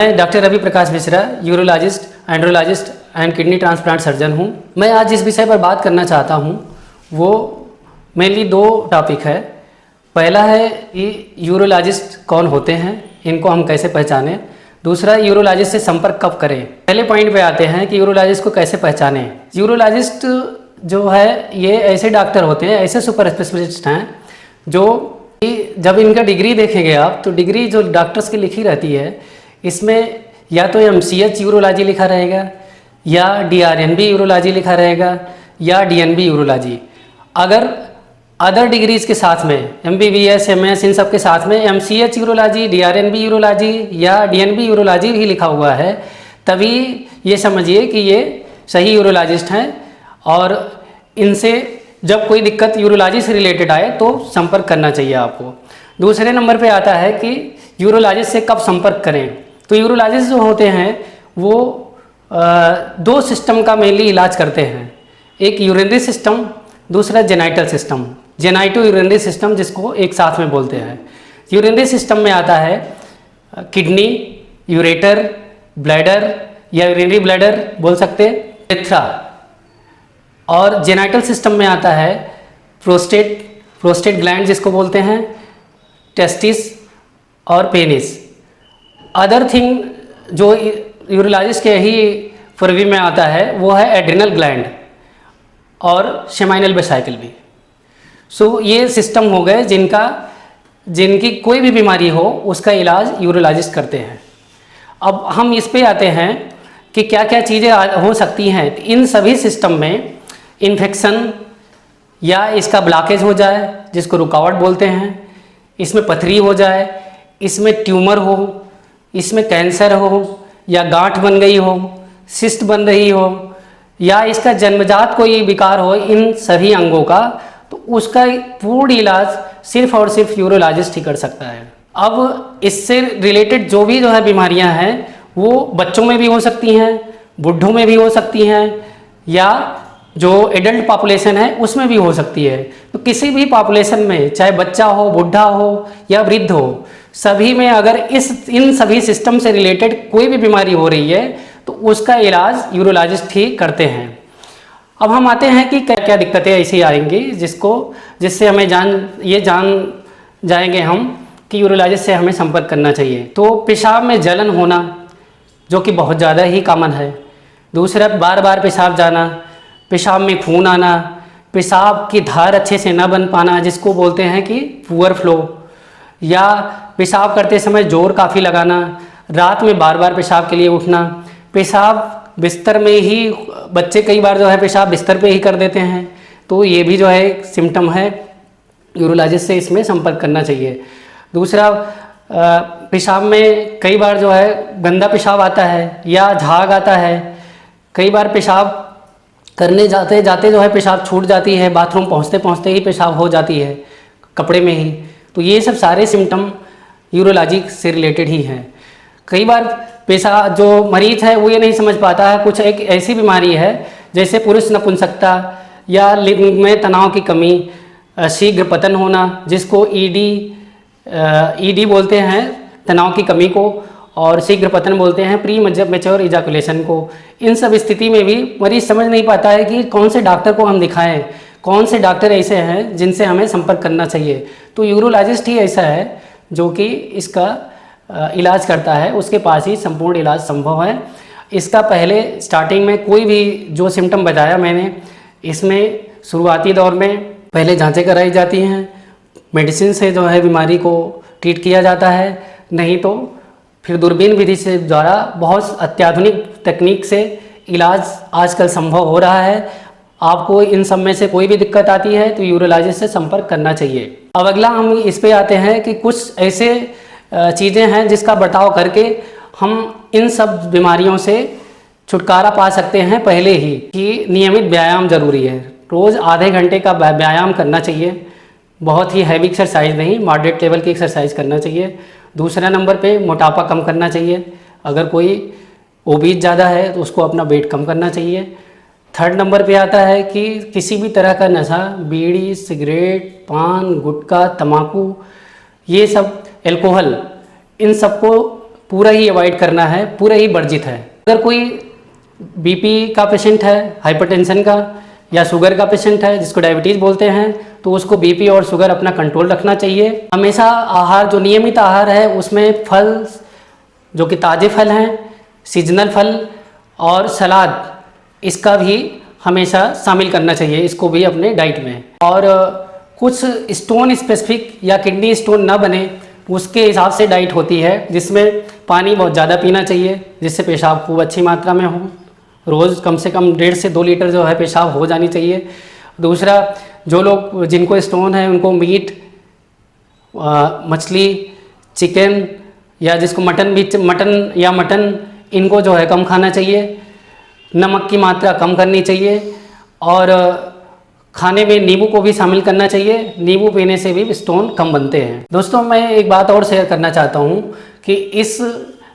मैं doctor Ravi Prakash Mishra, urologist, andrologist and kidney transplant surgeon हूँ। मैं आज जिस विषय पर बात करना चाहता हूँ वो मेनली दो टॉपिक है। पहला है कि यूरोलॉजिस्ट कौन होते हैं, इनको हम कैसे पहचानें। दूसरा, यूरोलॉजिस्ट से संपर्क कब करें। पहले पॉइंट पे आते हैं कि यूरोलॉजिस्ट को कैसे पहचानें। यूरोलॉजिस्ट जो है ये ऐसे डॉक्टर होते हैं, ऐसे सुपर स्पेशलिस्ट हैं जो जब इनका डिग्री देखेंगे आप तो डिग्री जो डॉक्टर्स की लिखी रहती है इसमें या तो MCH यूरोलॉजी लिखा रहेगा या DRNB यूरोलॉजी लिखा रहेगा या DNB यूरोलॉजी। अगर अदर डिग्रीज़ के साथ में MBBS MS इन सब के साथ में MCH यूरोलॉजी, DRNB यूरोलॉजी या DNB यूरोलॉजी भी लिखा हुआ है तभी ये समझिए कि ये सही यूरोलॉजिस्ट हैं और इनसे जब कोई दिक्कत यूरोलॉजी से रिलेटेड आए तो संपर्क करना चाहिए आपको। दूसरे नंबर पे आता है कि यूरोलॉजिस्ट से कब संपर्क करें। तो यूरोलॉजिस्ट जो होते हैं वो दो सिस्टम का मेनली इलाज करते हैं, एक यूरिनरी सिस्टम, दूसरा genital system, genito urinary system जिसको एक साथ में बोलते हैं। यूरिनरी सिस्टम में आता है किडनी, यूरेटर, ब्लैडर या यूरिनरी ब्लैडर बोल सकते, यूरेथ्रा। और जेनाइटल सिस्टम में आता है प्रोस्टेट ग्लैंड जिसको बोलते हैं, टेस्टिस और पेनिस। अदर थिंग जो यूरोलॉजिस्ट के ही फरवी में आता है वो है एड्रिनल ग्लैंड और सेमाइनल वेसिकल भी। सो ये सिस्टम हो गए जिनकी कोई भी बीमारी हो उसका इलाज यूरोलॉजिस्ट करते हैं। अब हम इस पे आते हैं कि क्या क्या चीज़ें हो सकती हैं। इन सभी सिस्टम में इन्फेक्शन या इसका ब्लॉकेज हो जाए जिसको रुकावट बोलते हैं, इसमें पथरी हो जाए, इसमें ट्यूमर हो, इसमें कैंसर हो या गांठ बन गई हो, सिस्ट बन रही हो या इसका जन्मजात कोई विकार हो इन सभी अंगों का, तो उसका पूर्ण इलाज सिर्फ और सिर्फ यूरोलॉजिस्ट ही कर सकता है। अब इससे रिलेटेड जो है बीमारियां हैं वो बच्चों में भी हो सकती हैं, बुढ़ों में भी हो सकती हैं या जो एडल्ट पॉपुलेशन है उसमें भी हो सकती है। तो किसी भी पॉपुलेशन में चाहे बच्चा हो, बुढ़ा हो या वृद्ध हो, सभी में अगर इन सभी सिस्टम से रिलेटेड कोई भी बीमारी हो रही है तो उसका इलाज यूरोलॉजिस्ट ही करते हैं। अब हम आते हैं कि क्या क्या दिक्कतें ऐसी आएंगी जिससे हमें जान जाएंगे हम कि यूरोलॉजिस्ट से हमें संपर्क करना चाहिए। तो पेशाब में जलन होना जो कि बहुत ज़्यादा ही कॉमन है। दूसरा, बार बार पेशाब जाना, पेशाब में खून आना, पेशाब की धार अच्छे से न बन पाना जिसको बोलते हैं कि पुअर फ्लो, या पेशाब करते समय जोर काफ़ी लगाना, रात में बार बार पेशाब के लिए उठना, पेशाब बिस्तर में ही, बच्चे कई बार पेशाब बिस्तर पे ही कर देते हैं, तो ये भी एक सिम्टम है, यूरोलॉजिस्ट से इसमें संपर्क करना चाहिए। दूसरा, पेशाब में कई बार गंदा पेशाब आता है या झाग आता है, कई बार पेशाब करने जाते जाते पेशाब छूट जाती है, बाथरूम पहुंचते पहुंचते ही पेशाब हो जाती है कपड़े में ही। तो ये सब सारे सिम्टम यूरोलॉजी से रिलेटेड ही हैं। कई बार पेशाब जो मरीज है वो ये नहीं समझ पाता है, कुछ एक ऐसी बीमारी है जैसे पुरुष नपुंसकता या लिंग में तनाव की कमी, शीघ्र पतन होना जिसको ED बोलते हैं तनाव की कमी को, और शीघ्र पतन बोलते हैं प्री मैच्योर इजाकुलेशन को। इन सब स्थिति में भी मरीज समझ नहीं पाता है कि कौन से डॉक्टर को हम दिखाएं, कौन से डॉक्टर ऐसे हैं जिनसे हमें संपर्क करना चाहिए। तो यूरोलॉजिस्ट ही ऐसा है जो कि इसका इलाज करता है, उसके पास ही संपूर्ण इलाज संभव है। इसका पहले स्टार्टिंग में कोई भी जो सिम्टम बताया मैंने, इसमें शुरुआती दौर में पहले जांचें कराई जाती हैं, मेडिसिन से बीमारी को ट्रीट किया जाता है, नहीं तो फिर दूरबीन विधि से द्वारा बहुत अत्याधुनिक तकनीक से इलाज आजकल संभव हो रहा है। आपको इन सब में से कोई भी दिक्कत आती है तो यूरोलॉजिस्ट से संपर्क करना चाहिए। अब अगला हम इस पे आते हैं कि कुछ ऐसे चीज़ें हैं जिसका बर्ताव करके हम इन सब बीमारियों से छुटकारा पा सकते हैं। पहले ही कि नियमित व्यायाम जरूरी है, रोज़ आधे घंटे का व्यायाम करना चाहिए, बहुत ही हैवी एक्सरसाइज नहीं, मॉडरेट लेवल की एक्सरसाइज करना चाहिए। दूसरा नंबर पे मोटापा कम करना चाहिए, अगर कोई ओबीज ज़्यादा है तो उसको अपना वेट कम करना चाहिए। थर्ड नंबर पे आता है कि किसी भी तरह का नशा, बीड़ी, सिगरेट, पान, गुटखा, तम्बाकू, ये सब, अल्कोहल, इन सबको पूरा ही अवॉइड करना है, पूरा ही वर्जित है। अगर कोई बीपी का पेशेंट है, हाइपरटेंशन का या शुगर का पेशेंट है जिसको डायबिटीज़ बोलते हैं, तो उसको बीपी और शुगर अपना कंट्रोल रखना चाहिए। हमेशा आहार, जो नियमित आहार है उसमें फल, जो कि ताज़े फल हैं, सीजनल फल और सलाद, इसका भी हमेशा शामिल करना चाहिए, इसको भी अपने डाइट में। और कुछ स्टोन स्पेसिफिक या किडनी स्टोन ना बने उसके हिसाब से डाइट होती है, जिसमें पानी बहुत ज़्यादा पीना चाहिए, जिससे पेशाब खूब अच्छी मात्रा में हो। रोज़ कम से कम 1.5 से 2 लीटर जो है पेशाब हो जानी चाहिए। दूसरा, जो लोग जिनको स्टोन है उनको मीट, मछली, चिकन या जिसको मटन इनको जो है कम खाना चाहिए। नमक की मात्रा कम करनी चाहिए और खाने में नींबू को भी शामिल करना चाहिए। नींबू पीने से भी स्टोन कम बनते हैं। दोस्तों, मैं एक बात और शेयर करना चाहता हूँ कि इस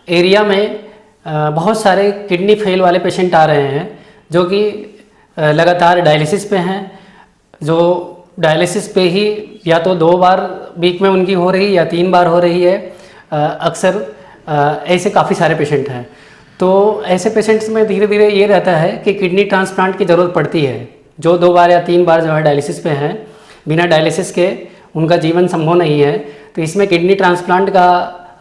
एरिया में बहुत सारे किडनी फेल वाले पेशेंट आ रहे हैं जो कि लगातार डायलिसिस पे हैं, जो डायलिसिस पे ही या तो 2 बार वीक में उनकी हो रही या 3 बार हो रही है। अक्सर ऐसे काफ़ी सारे पेशेंट हैं। तो ऐसे पेशेंट्स में धीरे धीरे ये रहता है कि किडनी ट्रांसप्लांट की ज़रूरत पड़ती है। जो 2 बार या 3 बार जो है डायलिसिस पे हैं, बिना डायलिसिस के उनका जीवन संभव नहीं है, तो इसमें किडनी ट्रांसप्लांट का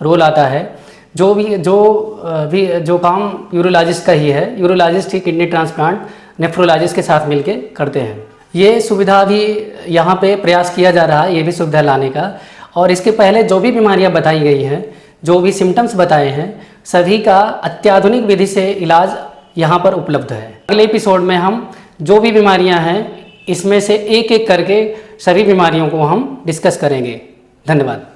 रोल आता है। जो काम यूरोलॉजिस्ट का ही है, यूरोलॉजिस्ट ही किडनी ट्रांसप्लांट नेफ्रोलॉजिस्ट के साथ मिलके करते हैं। ये सुविधा भी यहाँ पे प्रयास किया जा रहा है, ये भी सुविधा लाने का। और इसके पहले जो भी बीमारियाँ बताई गई हैं, जो भी सिम्टम्स बताए हैं, सभी का अत्याधुनिक विधि से इलाज यहाँ पर उपलब्ध है। अगले एपिसोड में हम जो भी बीमारियाँ हैं इसमें से एक एक करके सभी बीमारियों को हम डिस्कस करेंगे। धन्यवाद।